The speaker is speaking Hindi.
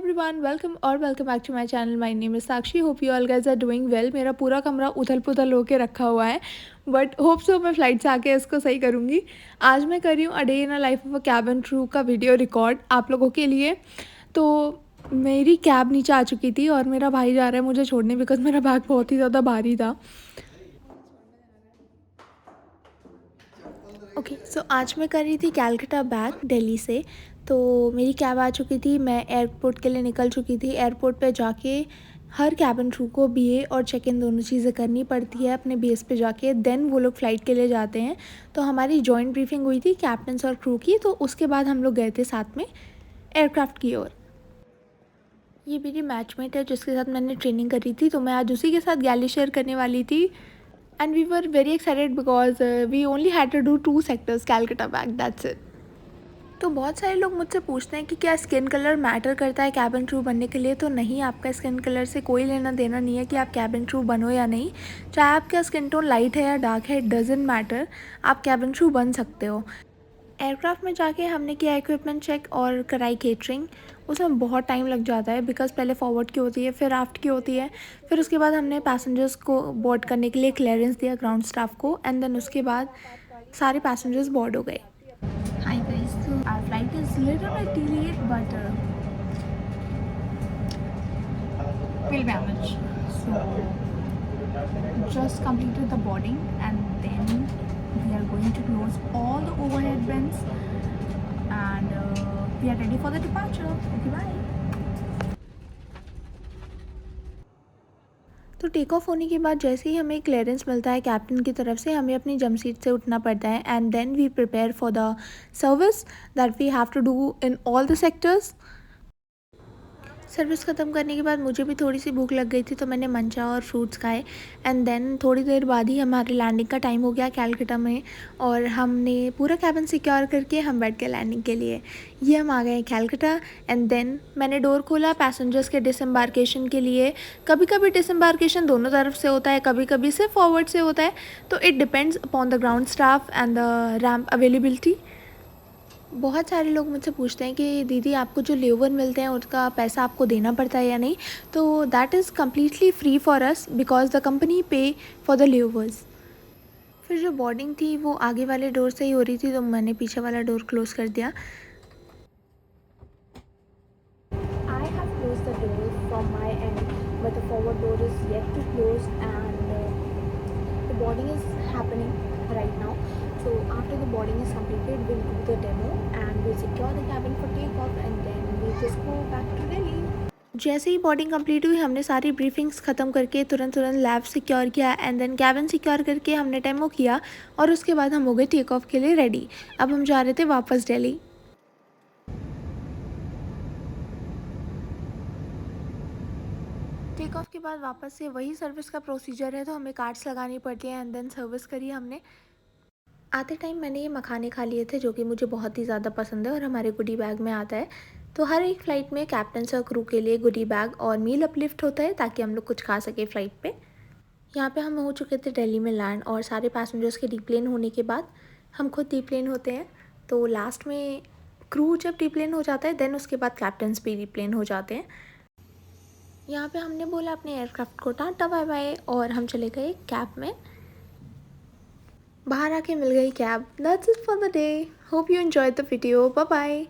Everyone, welcome back to my channel. My name is Sakshi. Hope you all guys are doing well. मेरा पूरा कमरा उथल पुथल होके रखा हुआ है, बट होप सो मैं फ़्लाइट से आके इसको सही करूँगी। आज मैं कर रही हूँ a day in a life of a cabin crew का वीडियो रिकॉर्ड आप लोगों के लिए। तो मेरी कैब नीचे आ चुकी थी और मेरा भाई जा रहा है मुझे छोड़ने, बिकॉज मेरा बैग बहुत ही ज़्यादा भारी था। ओके सो आज मैं कर रही थी कैलकाटा बैक दिल्ली से। तो मेरी कैब आ चुकी थी, मैं एयरपोर्ट के लिए निकल चुकी थी। एयरपोर्ट पे जाके हर कैबिन क्रू को बीए और चेक इन दोनों चीज़ें करनी पड़ती है अपने बेस पे जाके, देन वो लोग फ़्लाइट के लिए जाते हैं। तो हमारी जॉइंट ब्रीफिंग हुई थी कैप्टन्स और क्रू की, तो उसके बाद हम लोग गए थे साथ में एयरक्राफ्ट की ओर। ये मेरी मैचमेट है जिसके साथ मैंने ट्रेनिंग करी थी, तो मैं आज उसी के साथ गैली शेयर करने वाली थी। And we were very excited because we only had to do 2 sectors Calcutta back, that's it. तो बहुत सारे लोग मुझसे पूछते हैं कि क्या स्किन कलर मैटर करता है कैबिन क्रू बनने के लिए। तो नहीं, आपका स्किन कलर से कोई लेना देना नहीं है कि आप कैबिन क्रू बनो या नहीं। चाहे आपका स्किन टोन लाइट है या डार्क है, इट डजेंट मैटर, आप कैबिन क्रू बन सकते हो। एयरक्राफ्ट में जाके हमने किया इक्विपमेंट चेक और कराई केटरिंग। उसमें बहुत टाइम लग जाता है बिकॉज पहले फॉरवर्ड की होती है, फिर आफ्ट की होती है, फिर उसके बाद हमने पैसेंजर्स को बोर्ड करने के लिए क्लियरेंस दिया ग्राउंड स्टाफ को, एंड देन उसके बाद सारे पैसेंजर्स बोर्ड हो गए। Hi guys, so our flight is little bit delayed, but we'll manage. So just completed the boarding, and then we are going to close all the overhead bins, and we are ready for the departure. Okay, bye. तो टेक ऑफ होने के बाद जैसे ही हमें क्लियरेंस मिलता है कैप्टन की तरफ से, हमें अपनी जंप सीट से उठना पड़ता है, and then we prepare for the service that we have to do in all the sectors. Service ख़त्म करने के बाद मुझे भी थोड़ी सी भूख लग गई थी, तो मैंने मंचा और फ्रूट्स खाए, एंड देन थोड़ी देर बाद ही हमारे लैंडिंग का टाइम हो गया कैलकाटा में, और हमने पूरा कैबिन सिक्योर करके हम बैठ गए लैंडिंग के लिए। ये हम आ गए कैलकाटा, एंड देन मैंने डोर खोला पैसेंजर्स के डिसम्बार्केशन के लिए। कभी कभी डिसम्बार्केशन दोनों तरफ से होता है, कभी कभी सिर्फ फॉरवर्ड से होता है, तो it depends upon the ground staff and the ramp availability. बहुत सारे लोग मुझसे पूछते हैं कि दीदी आपको जो लेओवर मिलते हैं उसका पैसा आपको देना पड़ता है या नहीं। तो that is completely free for us because the company पे फॉर द लेओवर्स। फिर जो बोर्डिंग थी वो आगे वाले डोर से ही हो रही थी, तो मैंने पीछे वाला डोर क्लोज़ कर दिया। I have closed the door from my end, but the forward door is yet to close, and the boarding is happening right now. So after the boarding is completed, we'll do the demo and we'll secure the cabin for takeoff, and then we'll just go back to Delhi. जैसे ही बोर्डिंग कंप्लीट हुई, हमने सारी ब्रीफिंग्स ख़त्म करके तुरंत लैब सिक्योर किया, एंड देन कैबिन सिक्योर करके हमने डेमो किया, और उसके बाद हम हो गए टेक ऑफ के लिए रेडी। अब हम जा रहे थे वापस दिल्ली। टेक ऑफ के बाद वापस से वही सर्विस का प्रोसीजर है, तो हमें कार्ड्स लगानी पड़ती है, एंड देन सर्विस करी हमने। आते टाइम मैंने ये मखाने खा लिए थे जो कि मुझे बहुत ही ज़्यादा पसंद है और हमारे गुडी बैग में आता है। तो हर एक फ़्लाइट में कैप्टन और क्रू के लिए गुडी बैग और मील अपलिफ्ट होता है ताकि हम लोग कुछ खा सके फ़्लाइट पे। यहाँ पे हम हो चुके थे दिल्ली में लैंड, और सारे पैसेंजर्स के डीप्लेन होने के बाद हम खुद डीप्लेन होते हैं। तो लास्ट में क्रू जब डीप्लेन हो जाता है, देन उसके बाद कैप्टन्स भी डीप्लेन हो जाते हैं। यहाँ पे हमने बोला अपने एयरक्राफ्ट को टाटा बाय बाय, और हम चले गए कैब में। बाहर आके मिल गई cab. That's it for the day. Hope you enjoyed the video. Bye bye.